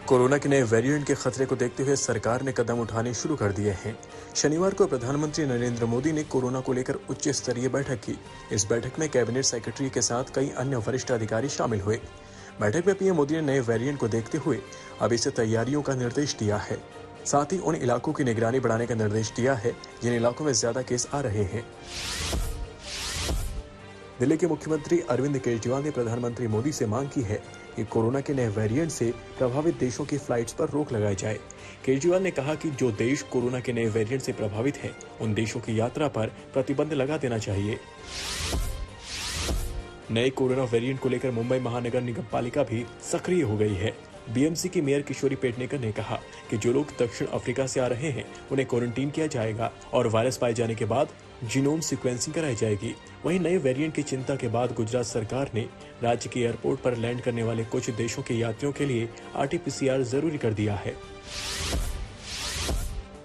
Corona के नए variant के खतरे को देखते हुए सरकार ने कदम उठाने शुरू कर दिए हैं। शनिवार को प्रधानमंत्री नरेंद्र मोदी ने कोरोना को लेकर उच्च स्तरीय बैठक की। इस बैठक में कैबिनेट सेक्रेटरी के साथ कई अन्य वरिष्ठ अधिकारी शामिल हुए। बैठक में पीएम मोदी ने नए वेरिएंट को देखते हुए अभी से तैयारियों का निर्देश दिया है। साथ ही उन इलाकों की निगरानी बढ़ाने का निर्देश दिया है जिन इलाकों में ज्यादा केस आ रहे हैं। दिल्ली के मुख्यमंत्री अरविंद केजरीवाल ने प्रधानमंत्री मोदी से मांग की है कि कोरोना के नए वेरिएंट से प्रभावित देशों की फ्लाइट्स पर रोक लगाई जाए। केजरीवाल ने कहा कि जो देश कोरोना के नए वेरिएंट से प्रभावित हैं, उन देशों की यात्रा पर प्रतिबंध लगा देना चाहिए। नए कोरोना वेरिएंट को लेकर मुंबई महानगर निगम पालिका भी सक्रिय हो गई है। बीएमसी की मेयर किशोरी पेडनेकर ने कहा कि जो लोग दक्षिण अफ्रीका से आ रहे हैं उन्हें क्वारंटीन किया जाएगा और वायरस पाए जाने के बाद जीनोम सीक्वेंसिंग कराई जाएगी। वहीं नए वेरिएंट की चिंता के बाद गुजरात सरकार ने राज्य के एयरपोर्ट पर लैंड करने वाले कुछ देशों के यात्रियों के लिए RT-PCR जरूरी कर दिया है।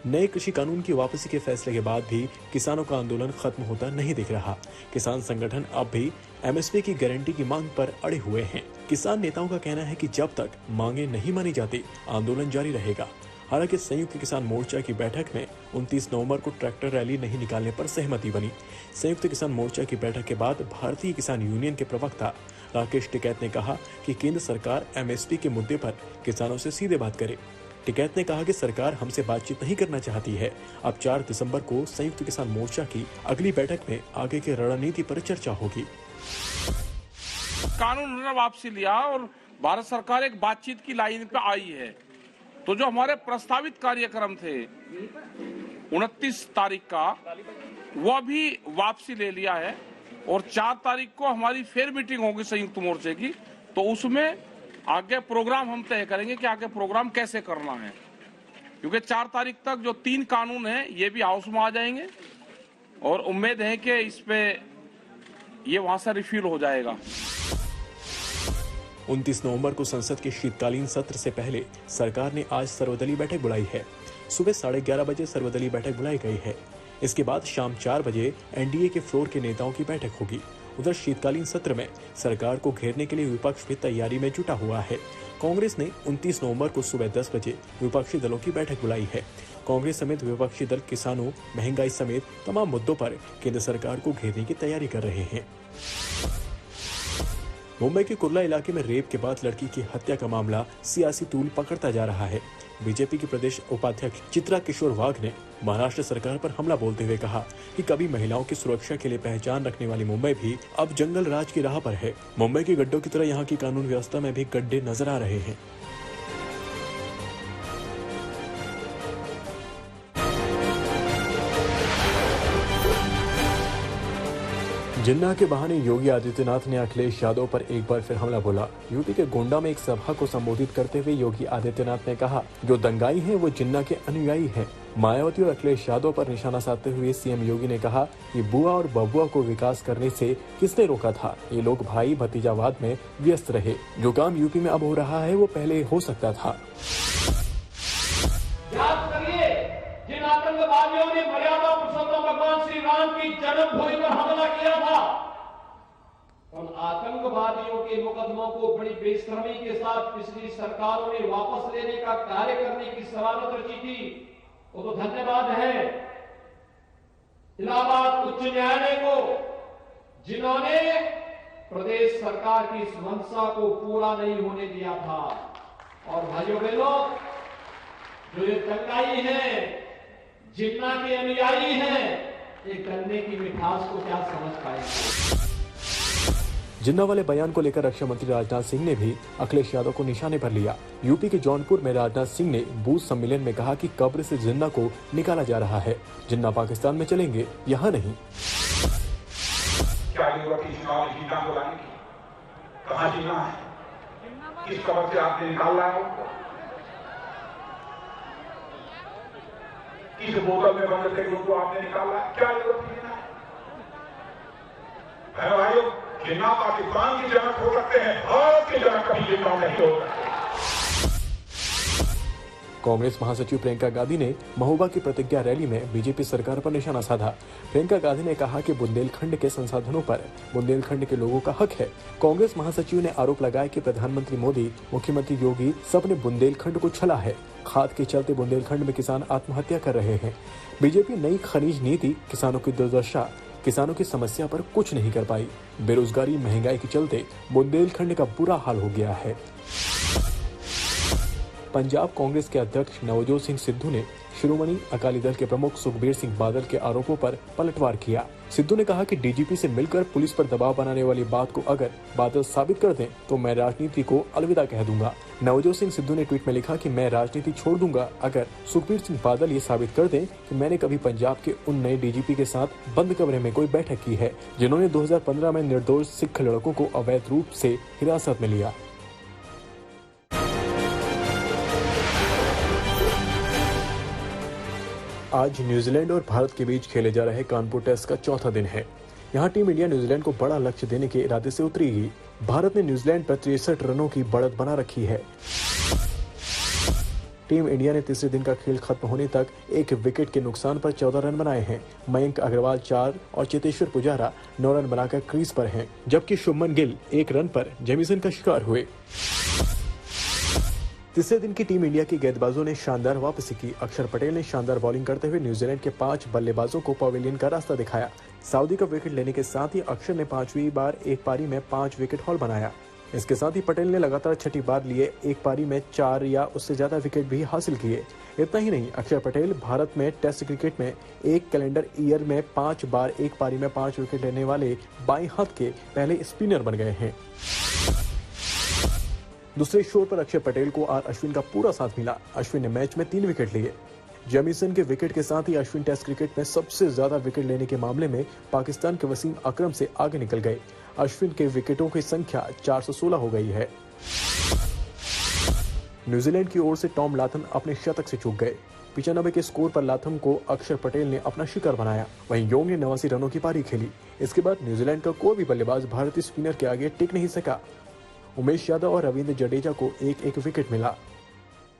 नए कृषि कानून की वापसी के फैसले के बाद भी किसानों का आंदोलन खत्म होता नहीं दिख रहा। किसान संगठन अब भी MSP की गारंटी की मांग पर अड़े हुए हैं। किसान नेताओं का कहना है कि जब तक मांगे नहीं मानी जाती आंदोलन जारी रहेगा। हालांकि संयुक्त किसान मोर्चा की बैठक में 29 नवंबर को ट्रैक्टर रैली नहीं निकालने पर सहमति बनी। संयुक्त किसान मोर्चा की बैठक के बाद भारतीय किसान यूनियन के प्रवक्ता राकेश टिकैत ने कहा कि केंद्र सरकार MSP के मुद्दे पर किसानों से सीधे बात करे। टिकैत ने कहा कि सरकार हमसे बातचीत नहीं करना चाहती है। अब 4 दिसंबर को संयुक्त किसान मोर्चा की अगली बैठक में आगे की रणनीति पर चर्चा होगी। कानून ने वापसी लिया और भारत सरकार एक बातचीत की लाइन पे आई है। तो जो हमारे प्रस्तावित कार्यक्रम थे 29 तारीख का, वह भी वापसी ले लिया है और 4 तारीख को हमारी फिर मीटिंग होगी संयुक्त मोर्चे की। तो उसमें आगे प्रोग्राम हम तय करेंगे कि आगे प्रोग्राम कैसे करना है, क्योंकि 4 तारीख तक जो 3 कानून हैं ये भी हाउस में आ जाएंगे और उम्मीद है कि इस पे ये वहां से रिफिल हो जाएगा। 29 नवंबर को संसद के शीतकालीन सत्र से पहले सरकार ने आज सर्वदलीय बैठक बुलाई है। सुबह 11:30 बजे सर्वदलीय बैठक बुलाई गई है। इसके बाद शाम 4 बजे NDA के फ्लोर के नेताओं की बैठक होगी। उधर शीतकालीन सत्र में सरकार को घेरने के लिए विपक्ष भी तैयारी में जुटा हुआ है। कांग्रेस ने 29 नवंबर को सुबह 10 बजे विपक्षी दलों की बैठक बुलाई है। कांग्रेस समेत विपक्षी दल किसानों, महंगाई समेत तमाम मुद्दों पर केंद्र सरकार को घेरने की तैयारी कर रहे हैं। मुंबई के कुर्ला इलाके में रेप के बाद लड़की की हत्या का मामला सियासी तूल पकड़ता जा रहा है। बीजेपी की प्रदेश उपाध्यक्ष चित्रा किशोर वाघ ने महाराष्ट्र सरकार पर हमला बोलते हुए कहा कि कभी महिलाओं की सुरक्षा के लिए पहचान रखने वाली मुंबई भी अब जंगल राज की राह पर है। मुंबई के गड्ढों की तरह यहाँ की कानून व्यवस्था में भी गड्ढे नजर आ रहे हैं। जिन्ना के बहाने योगी आदित्यनाथ ने अखिलेश यादव पर एक बार फिर हमला बोला। यूपी के गोंडा में एक सभा को संबोधित करते हुए योगी आदित्यनाथ ने कहा, जो दंगाई हैं वो जिन्ना के अनुयायी हैं। मायावती और अखिलेश यादव पर निशाना साधते हुए सीएम योगी ने कहा कि बुआ और बबुआ को विकास करने से किसने रोका था। ये लोग भाई भतीजावाद में व्यस्त रहे। जो काम यूपी में अब हो रहा है वो पहले हो सकता था। जिन आतंकवादियों ने मर्यादा पुरुषोत्तम भगवान श्री राम की जन्मभूमि पर हमला किया था, उन आतंकवादियों के मुकदमों को बड़ी बेशर्मी के साथ पिछली सरकारों ने वापस लेने का कार्य करने की शरारत रची थी। वो तो धन्यवाद है इलाहाबाद उच्च न्यायालय को, जिन्होंने प्रदेश सरकार की इस मंशा को पूरा नहीं होने दिया था। और भाइयों बहनों, जो ये दंगाई है, जिन्ना के अनुयायी हैं, ये गन्ने की मिठास को क्या समझ पाएंगे। जिन्ना वाले बयान को लेकर रक्षा मंत्री राजनाथ सिंह ने भी अखिलेश यादव को निशाने पर लिया। यूपी के जौनपुर में राजनाथ सिंह ने बूथ सम्मेलन में कहा कि कब्र से जिन्ना को निकाला जा रहा है। जिन्ना पाकिस्तान में चलेंगे, यहाँ नहीं। क्या जरूरत है जिन्ना को लाने की? कहाँ जिन्ना है? किस कब्र से आपने निकाल रहा है? किस बोतल में बंद करके उनको आपने निकाला? क्या जरूरत है? भाइयों, जिन्ना पाकिस्तान की जनक हो सकते हैं, भारत की जनक कभी जिन्ना नहीं हो सकते। कांग्रेस महासचिव प्रियंका गांधी ने महोबा की प्रतिज्ञा रैली में बीजेपी सरकार पर निशाना साधा। प्रियंका गांधी ने कहा कि बुंदेलखंड के संसाधनों पर बुंदेलखंड के लोगों का हक है। कांग्रेस महासचिव ने आरोप लगाया कि प्रधानमंत्री मोदी, मुख्यमंत्री योगी सबने बुंदेलखंड को छला है। खाद के चलते बुंदेलखंड में किसान आत्महत्या कर रहे हैं। बीजेपी नई खनिज नीति किसानों की दुर्दशा, किसानों की समस्या पर कुछ नहीं कर पाई। बेरोजगारी, महंगाई के चलते बुंदेलखंड का बुरा हाल हो गया है। पंजाब कांग्रेस के अध्यक्ष नवजोत सिंह सिद्धू ने शिरोमणि अकाली दल के प्रमुख सुखबीर सिंह बादल के आरोपों पर पलटवार किया। सिद्धू ने कहा कि डीजीपी से मिलकर पुलिस पर दबाव बनाने वाली बात को अगर बादल साबित कर दें तो मैं राजनीति को अलविदा कह दूंगा। नवजोत सिंह सिद्धू ने ट्वीट में लिखा कि मैं राजनीति छोड़ दूंगा अगर सुखबीर सिंह बादल ये साबित कर दें कि मैंने कभी पंजाब के उन नए डीजीपी के साथ बंद कमरे में कोई बैठक की है जिन्होंने 2015 में निर्दोष सिख लड़कों को अवैध रूप से हिरासत में लिया। आज न्यूजीलैंड और भारत के बीच खेले जा रहे कानपुर टेस्ट का चौथा दिन है। यहां टीम इंडिया न्यूजीलैंड को बड़ा लक्ष्य देने के इरादे से उतरेगी। भारत ने न्यूजीलैंड पर 63 रनों की बढ़त बना रखी है। टीम इंडिया ने तीसरे दिन का खेल खत्म होने तक 1 विकेट के नुकसान पर 14 रन बनाए हैं। मयंक अग्रवाल 4 और चेतेश्वर पुजारा 9 रन बनाकर क्रीज पर हैं, जबकि शुभमन गिल 1 रन पर जेमिसन का शिकार हुए। तीसरे दिन की टीम इंडिया की गेंदबाजों ने शानदार वापसी की। अक्षर पटेल ने शानदार बॉलिंग करते हुए न्यूजीलैंड के 5 बल्लेबाजों को पवेलियन का रास्ता दिखाया। सऊदी का विकेट लेने के साथ ही अक्षर ने 5वीं बार एक पारी में 5 विकेट हॉल बनाया। इसके साथ ही पटेल ने लगातार 6ठी बार लिए एक पारी में 4 या उससे ज्यादा विकेट भी हासिल किए। इतना ही नहीं, अक्षर पटेल भारत में टेस्ट क्रिकेट में एक कैलेंडर ईयर में 5 बार एक पारी में 5 विकेट लेने वाले बाएं हाथ के पहले स्पिनर बन गए हैं। दूसरे छोर पर अक्षर पटेल को आर अश्विन का पूरा साथ मिला। अश्विन ने मैच में 3 विकेट लिए। जेमिसन के विकेट के साथ ही अश्विन टेस्ट क्रिकेट में सबसे ज्यादा विकेट लेने के मामले में पाकिस्तान के वसीम अकरम से आगे निकल गए। अश्विन के विकेटों की संख्या 416 हो गई है। न्यूजीलैंड की ओर से टॉम लाथम अपने शतक से चूक गए। 95 के स्कोर पर लाथम को अक्षर पटेल ने अपना शिकार बनाया। वहीं योंग ने 89 रनों की पारी खेली। इसके बाद न्यूजीलैंड का कोई भी बल्लेबाज भारतीय स्पिनर के आगे टिक नहीं सका। उमेश यादव और रविंद्र जडेजा को एक विकेट मिला।